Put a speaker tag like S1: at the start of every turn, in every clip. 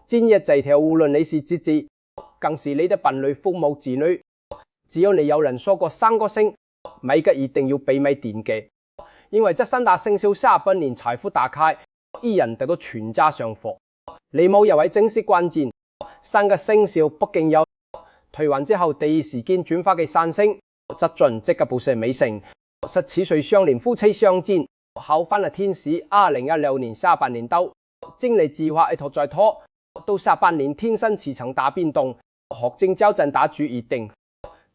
S1: 今日這條，無論你是自己，更是你的伴侶、父母、子女，只要你有人說過3個星，每個一定要秘密點記，因為這3大生肖下半年財富打開，一人得到全家上火。你冇又係正式關鍵，3個生肖畢竟有退運之後第一時間轉化嘅3星，則盡即刻補射尾成，17歲相連夫妻相見，考翻了天使。2016年下半年到，精力計劃一拖再拖，到下半年天生磁場大變動，學精交戰打主一定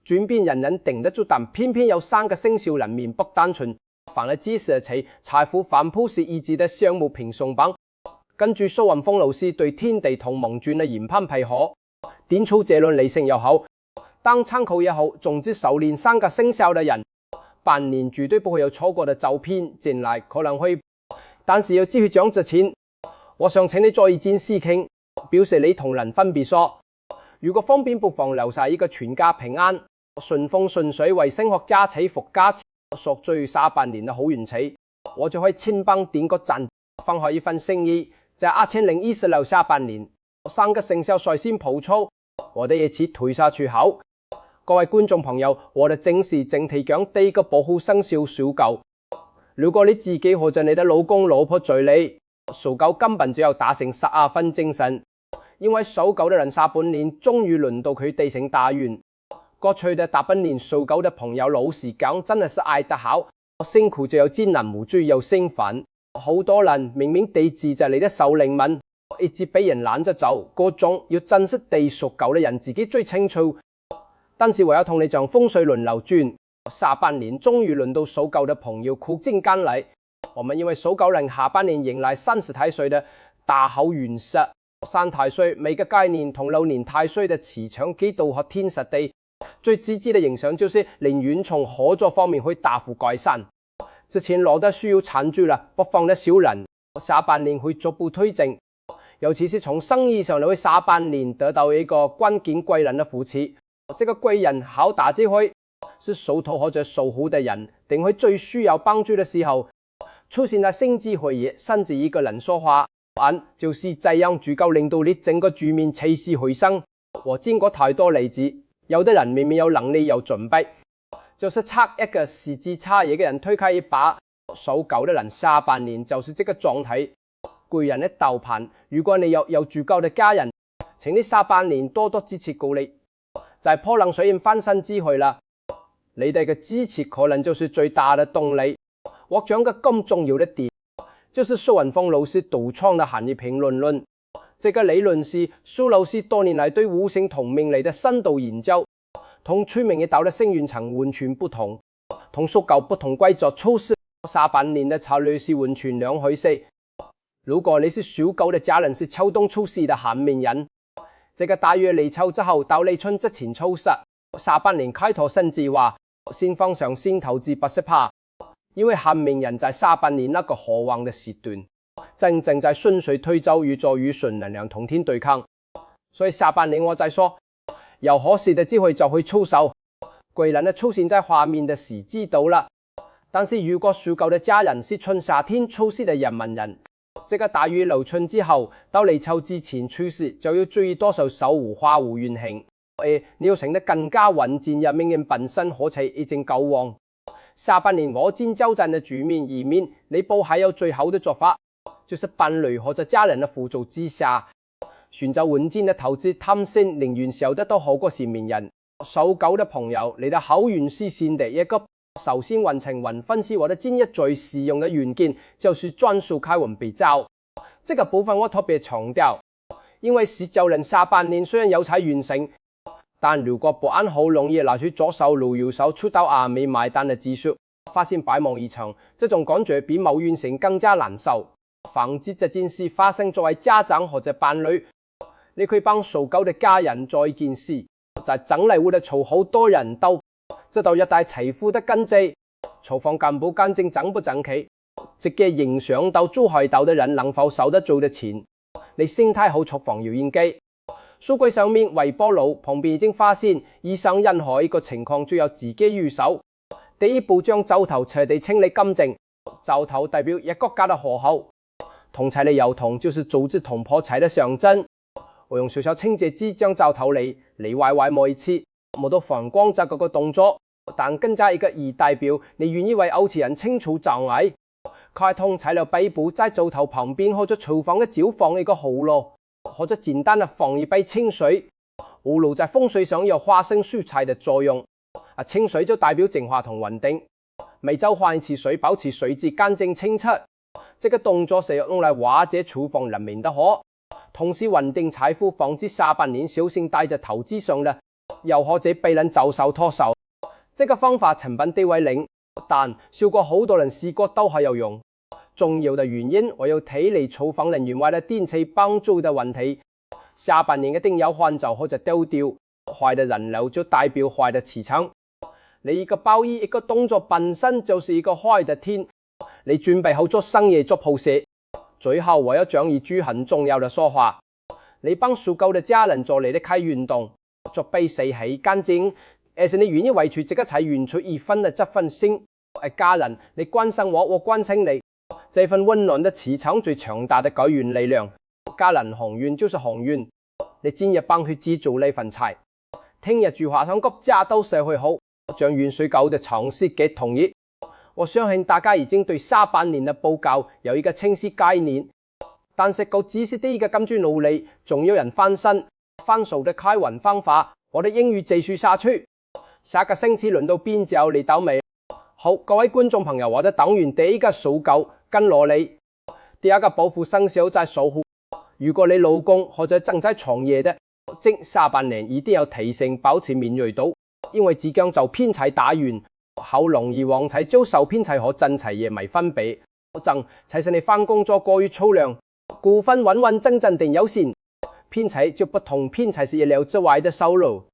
S1: 轉變，人人頂得住，但偏偏有3個生肖人面不單純，反而支持起財富反撲是一致的項目評送榜。根據蘇雲峰老師對天地同盟轉的研判配合，點出結論理性又好，當參考也好。總之熟練3個生肖的人，半年絕對不會有錯過的照片進來，可能會，但是要繼續講之前，我想請你做一件事情，表示你同人分別說，如果方便不妨留下一個全家平安、順風順水、為生活加持、福加持、索最下半年的好運氣，我就可以親幫點個讚，分享一份心意。在2016下半年，3個生肖率先鋪出，我哋一起推下去好。各位觀眾朋友，我哋正式正題講第一個保護生肖屬狗。如果你自己或者你的老公老婆追你，屬狗根本就要打成12分精神，因為屬狗的人下半年終於輪到佢地成大運。過去的大半年屬狗的朋友，老實講真的是愛得好，辛苦就有艱難無助又興奮。好多人明明地支就係你的守靈們，一直被人攬着走，嗰種要珍惜地屬狗的人自己最清楚。但是我要同你講，風水輪流轉，下半年終於輪到屬狗的朋友苦盡甘來。我們因為屬狗人下半年迎來30太歲的大好運勢，3太歲每個概念同流年太歲的磁場幾度和天實地，最直接的影響就是令遠從合作方面會大幅改善。之前攞得需要撐住了，不放的小人，下半年會逐步推進，尤其是從生意上，你會下半年得到一個關鍵貴人的扶持。這個貴人好大機會是屬兔或者屬虎的人，定會最需要幫助的時候出現在生機會議，甚至一個人說話，就是這樣足夠令到你整個局面氣勢回升。我見過太多例子，有的人明明有能力有準備，就是差一個時機差，一個人推開一把。屬狗的人下半年就是這個狀態，貴人的導盤。如果你有足夠的家人，請你下半年多多支持鼓勵，就係破冷水現翻身機會啦。你哋嘅支持可能就是最大的動力。我講個咁重要的點，就是蘇雲峰老師獨創的行業評論論。這個理論是蘇老師多年來對五行同命理的深度研究，同出名嘅道的星運層完全不同，同屬狗不同貴族措施下半年的策略是完全兩回事。如果你是屬狗的家人是秋冬出世的寒命人，這個大約立秋之後到立春之前操實，下半年開拓新計劃，新方向新投資不是怕，因為寒命人在下半年那個火旺的時段，真正在順水推舟，越做越順，能量同天對抗。所以下半年我再說，有合適的機會就會出手，貴人的出現在畫面的時機到了。但是如果屬狗的家人是春夏天出世的人民人，這個大雨流春之後到立秋之前出世，就要注意多數守護花護運行。你要成得更加穩健，入命運本身可期已經夠旺。下半年我戰交戰的局面以面，你報還有最好的做法，就是伴侶或者家人的輔助之下，選擇穩健的投資，貪心寧願少得都好過是名人。屬狗的朋友，你的好運是先的一個。首先運程運分析我的建議最實用的軟件就是專屬開運比較，這個部分我特別強調，因為19人下半年雖然有才完成，但如果不按好容易拿去左手擼右手出到阿美買單的技術，發現白忙一場，這種感覺比冇完成更加難受。防止這件事發生，作為家長或者伴侶，你可以幫屬狗的家人做一件事，在整理屋的嘈好多人都知道一帶財富的根基，廚房乾不乾淨整不整齊，直接影響到住海島的人能否收得住的錢。你心態好，廚房要應機。書櫃上面微波爐旁邊已經發現，以上任何一個情況就要自己入手。第一步將灶頭徹底清理乾淨，灶頭代表一個家的和好，同財的有同就是組織同破財的象徵。我用小小清潔劑將灶頭裏歪歪摸一次，摸到反光澤嗰個動作，但更加一個意代表你願意為偶此人清除障礙。開通材料背部在灶頭旁邊或者廚房嘅灶房一個爐爐，或者簡單的放一杯清水。葫蘆在風水上有化生蔬菜的作用，清水就代表淨化同穩定。每周換一次水，保持水質乾淨清澈。這個動作是用來瓦解廚房人民的火，同時穩定財富，防止下半年小心帶着投資上的，又或者被人走手拖手。這個方法成本地位零，但效果好多人試過都係有用。重要的原因，我要提離廚房人員或者電器幫助的問題。下半年一定要換走或者丟掉，壞的人流就代表壞的磁場。你一個包衣一個動作本身就是一個壞的天，你準備好做生意做鋪設。最後我要講一句很重要的說話，你幫屬狗的家人做你的開運動，做被洗洗乾淨，而是你願意為出這個才運出一分的這份心。家人，你關心我，我關心你，這份溫暖的磁場最強大的改運力量。家人鴻運就是鴻運，你今日幫佢製造呢份財，聽日住華商谷家都社會好，將遠水狗的長線嘅同意。我相信大家已經對下半年的報告有一個清晰概念，但是夠仔細的一個跟住努力，仲有人翻身翻數的開運方法，我的英語繼續下去。下個星期輪到邊就你到未？好，各位觀眾朋友，我哋等完第一個屬狗跟羅你，第二個寶虎生肖在屬虎。如果你老公或者正在創業的，即下半年一定要提醒保持敏銳度，因為即將就偏財打完，好容易旺財遭受偏財和正財也沒分別。正財是你返工作過於粗量，股份穩穩陣陣定有錢，偏財就不同，偏財是意料之外的收入，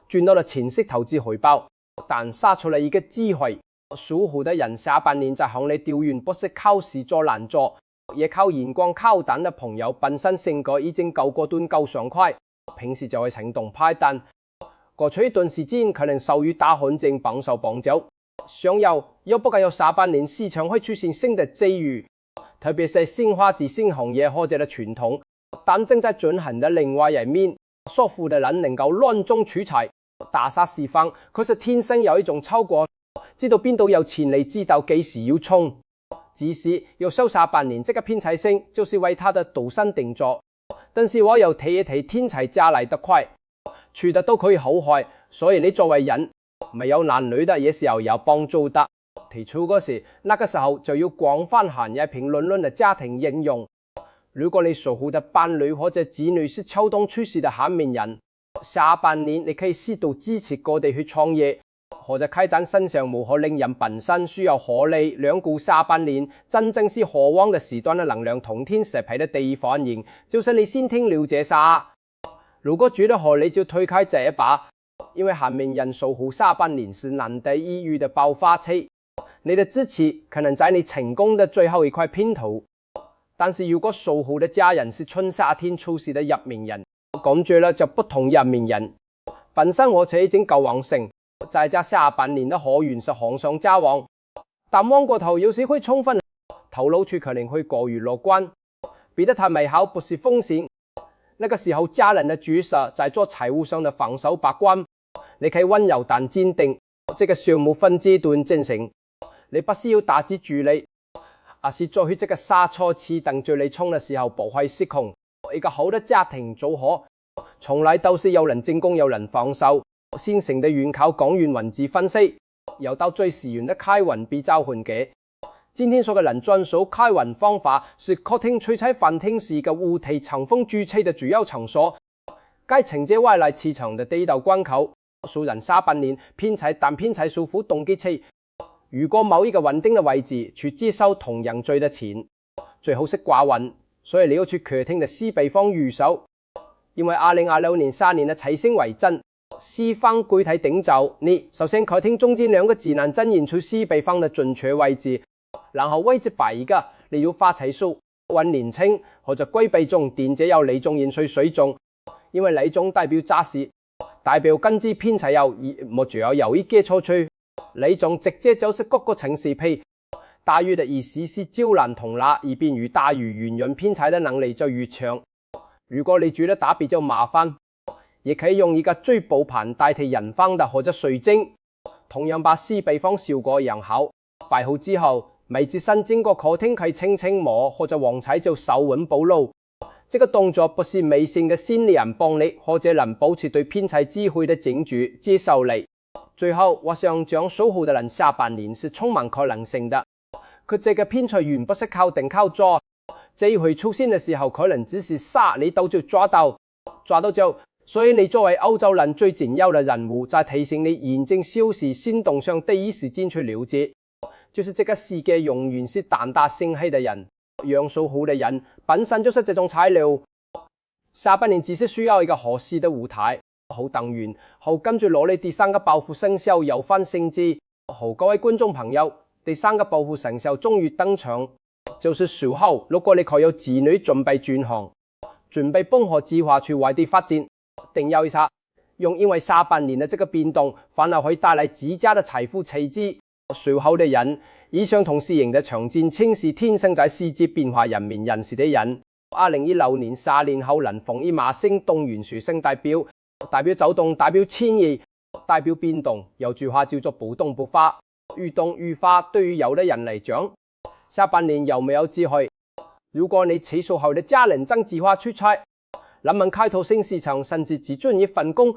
S1: 賺到了錢式投資回報，但殺出了一個機會。屬虎的人下半年在行你釣魚，不是靠事做難做，也靠眼光靠膽的朋友本身性格已經夠果斷夠爽快，平時就會行動派，但過去一段時間可能受於大環境綁手綁腳，想又不敢有下半年市場會出現新的機遇，特別是新華字新行業或者的傳統，但正在進行的另外一面，屬虎的人能夠亂中取財，大殺四方，可是天生有一種超過，知道邊度有潛力，知道幾時要衝。只是要收下半年這個偏財星，就是為他的度身定做。但是我又提一提天財家來得快，處得都可以好壞，所以你作為人，沒有男女的也是要有幫助的。提出嗰時，那個時候就要廣泛涵蓋評論的家庭應用。如果你屬虎的伴侶或者子女是秋冬出世的寒命人，下半年你可以適度支持各地去創業，或者開展新項目和令人本身需要合理兩顧下半年真正是火旺的時段的能量同天適配的第一反應，就是你先聽了解下。如果覺得合理就推開這一把，因為寒命人屬虎下半年是難得一遇的爆發期，你的支持可能在你成功的最後一塊拼圖。但是如果屬虎的家人是春夏天出世的入命人，講住了就不同入命人，本身我且已經夠旺盛，再加下半年的合運是紅上加旺，但望過頭有時會充分，頭腦處可能會過於樂觀，比得太美好不是風險。那個時候家人的主事在做財務上的防守把關，你可以溫柔但堅定，這個項目分階段進行，你不需要打擊住你，而是做去這個殺錯刺等住你衝的時候不會失控。一個好的家庭組合從來都是有人進攻有人防守，先成的遠靠講完文字分析，有到最時源的開運比較緩嘅。今天所有人遵守開運方法是客廳、催菜、飯廳是一個五體長風聚氣的主要場所，該承接外來磁場的第一道關口。屬人下半年偏財，但偏財屬虎動機器，如果某一個穩定的位置去接收同樣聚的錢，最好是掛運，所以你要去客廳的西北方入手，因為2026年3年的財星為真，西方具體頂就你首先客廳中間兩個指南針引出西北方的準確位置，然後位置擺一個你要發財數揾年青或者歸備中電者有理中引水水中，因為理中代表紮實，代表根基偏財有一基礎處，理中直接就是各個城市配。大魚的意思是招攬同納，而便越大魚圓潤偏財的能力就越強。如果你覺得打比較麻煩，也可以用一個綴寶盤代替人方的或者水晶，同樣把四比方效果一樣好。擺好之後，每次身經過客廳可以輕輕摸或者旺財就手穩保路。這個動作不是迷信嘅心理人幫你，或者能保持對偏財智慧的證據接受你。最後，我想講屬猴的人下半年是充滿可能性的。佢這個偏財運不是靠定靠抓，這一回出現的時候可能只是殺你到就抓到就。所以你作為歐洲人最重要的任務，就係提醒你眼睛消息心動上第一時間去了解。就是這個世界永遠是膽大心黑的人，養屬猴的人本身就是這種材料。下半年只是需要一個合適的舞台，好等完，好跟住攞你第三個報復生肖有翻升至。好，各位觀眾朋友，第三個報復生肖終於登場，就是屬猴。如果你可有子女準備轉行，準備幫學計劃去外地發展，定要一下，因為下半年的這個變動，反而會帶來自家的財富奇蹟。屬猴的人，以上同事型的長戰青是天生在世節變化人面人士的人。2016年12年後能逢一馬星動元屬性，代表走動，代表遷移，代表變動。有句話叫做不動不發，愈動愈發。對於有的人嚟講，下半年有沒有機會？如果你屬猴的家人正計劃出差，諗問開拓新市場，甚至只轉一份工，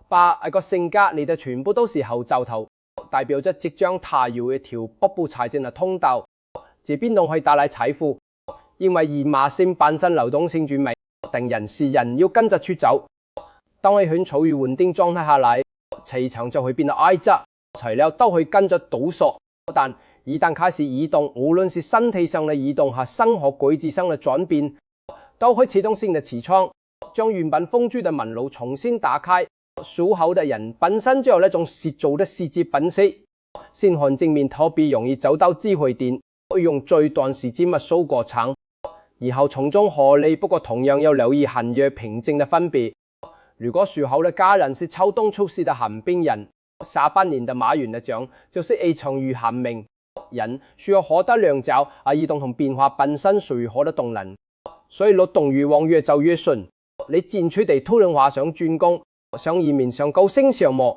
S1: 把一個性格你的全部都是猴兆頭，代表着即將踏入一條瀑布財政的通道。這變動會帶來財富，因為以馬星本身流動性最美，定人是人要跟着出走。當你喺處於穩定狀態下來，磁場就會變得矮窄，材料都會跟着倒縮。但一旦開始移動，無論是身體上的移動和生活軌跡上的轉變，都會啟動新的磁場，將原本封住的門路重新打開。屬猴的人本身就有那種實做的實際本色，先看正面特別容易走到智慧點，會用最短時間密數過程，然後從中獲利。不過同樣要留意寒熱平靜的分別。如果屬猴的家人是秋冬出世的寒冰人，下半年的馬運的獎就是異常於寒命人，需要獲得兩爪，移動同變化本身屬於火的動能，所以律動越旺越走越順。你進取地突然話想轉工，想移民，想高升上模，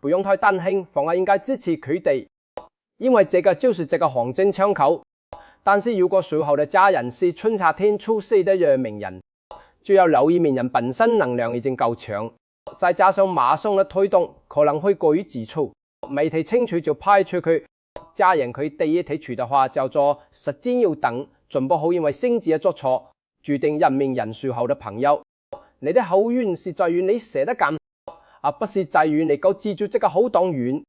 S1: 不用太擔心，反而應該支持佢哋，因為這個就是這個黃金窗口。但是如果屬猴的家人是春夏天出世的陽明人，就要留意命人本身能量已經夠強，再加上馬上的推動可能會過於急促，未睇清楚就排除佢。家人佢第一睇處的話叫做時間要等，盡不好因為星字作錯，注定人命人屬猴的朋友。你的好運是在於你捨得幹，而不是在於你夠記住這個好當運。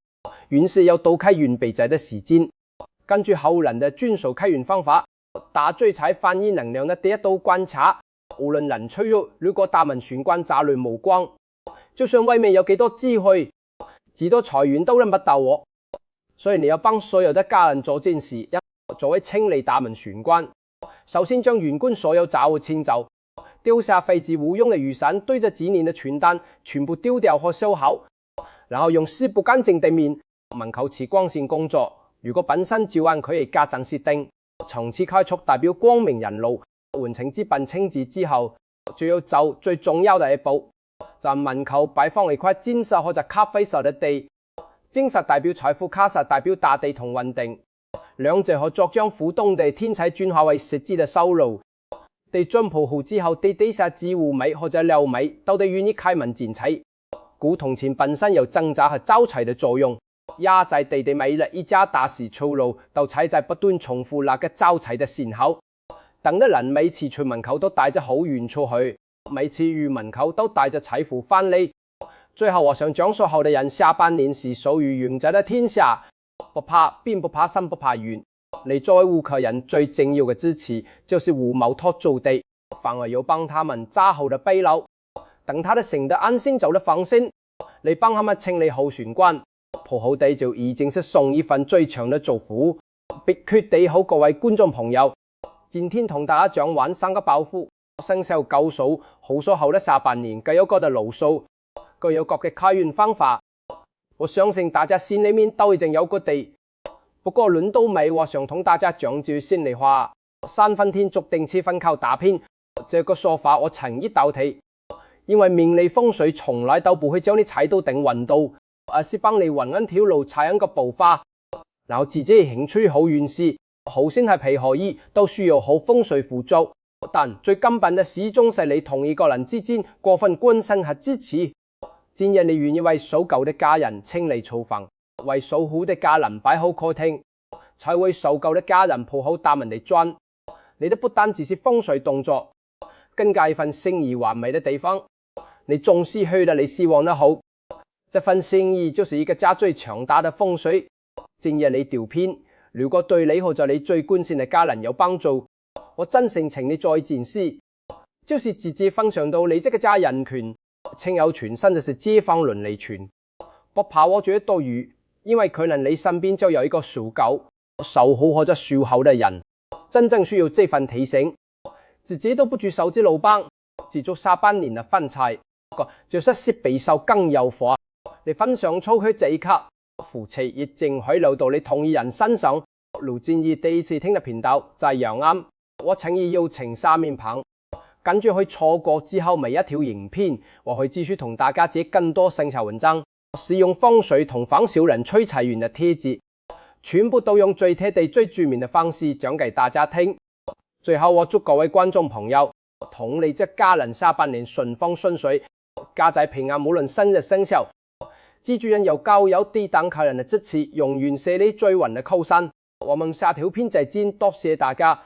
S1: 運勢有倒開運備仔的時間，根據後人的專屬開運方法，打最踩翻譯能量的第一道關卡。無論人脆弱，如果大門玄關雜亂無光，就算外面有幾多智慧，幾多財運都輪不到我。所以你要幫所有的家人做件事，作為清理大門玄關，首先將玄關所有雜物清走，丟下廢置無用的雨傘，對着幾年的傳單全部丟掉或收好，然後用濕不乾淨地面門口持光線工作。如果本身照按佢嘅家陣設定，從此開出代表光明人路。完成資本清字之後，就要走最重要的一步，就係門口擺放一塊金色或者咖啡色的地。金色代表財富，咖色代表大地同穩定，兩者可作將浮動的天才轉化為實際的收入。地準備好之後，地下植物米或者料米都得願意開門見齊。古銅錢本身有掙扎和招財的作用，壓在地米了一家大事出路，都踩在不斷重複那個招財的線口。等的人每次出門口都帶着好運出去，每次入門口都帶着財富翻嚟。最後我想講屬猴的人下半年是屬於運在的天下，不怕兵不怕生不怕遠。你作為戶口人最重要的支持就是戶某托做地，反而要幫他們紮好的背篓，等他的城得安心走得放心。你幫他們清理好玄關，鋪好地就已經是送一份最長的祝福。必決地好，各位觀眾朋友。今天同大家講完三個報復生肖9屬猴屬猴的下半年各有各的路數，各有各嘅開運方法。我相信大家心裏面都已經有個底。不過輪到尾，我想同大家講句心裏話：三分天注定，七分靠打拼。這個說法我誠意倒替，因為命理風水從來都不會將你踩到定運道，而是幫你揾一條路，踩一個步伐。然後自己嘅興趣好運勢，好先係配合意，都需要好風水輔助。但最根本嘅始終係你同一個人之間過分關心和支持。今日你願意為守舊的家人清理廚房，為守護的家人擺好客廳，才為守舊的家人鋪好大門的磚。你都不單只是風水動作，更加一份心意完美的地方。你總是去得你希望得好，這份心意就是一個家最強大的風水。今日你調編，如果對你或者你最關心的家人有幫助，我真誠請你做一件事，就是直接分享到你這個家人群，親友群甚至是街坊鄰里群，不怕我覺得多餘，因為可能你身邊就有一個屬狗、屬虎或者屬猴的人，真正需要這份提醒。自己都不住手指老幫，自足38年的分財，就是設備受更有火。你分享出去這一刻，福氣亦正可以流到你同意人身上。盧建義第一次聽的頻道就係楊啱，我誠意邀請三面棚，跟住去錯過之後每一條影片，我會繼續同大家寫更多生財文章，使用風水同房小人催財員嘅貼紙，全部都用最貼地最著名嘅方式講給大家聽。最後我祝各位觀眾朋友同你這家人38年順風順水，家仔平安，無論生日生肖，蜘蛛人有高有低等客人的支持，永遠是你最穩的靠山。我們下條片再見，多謝大家。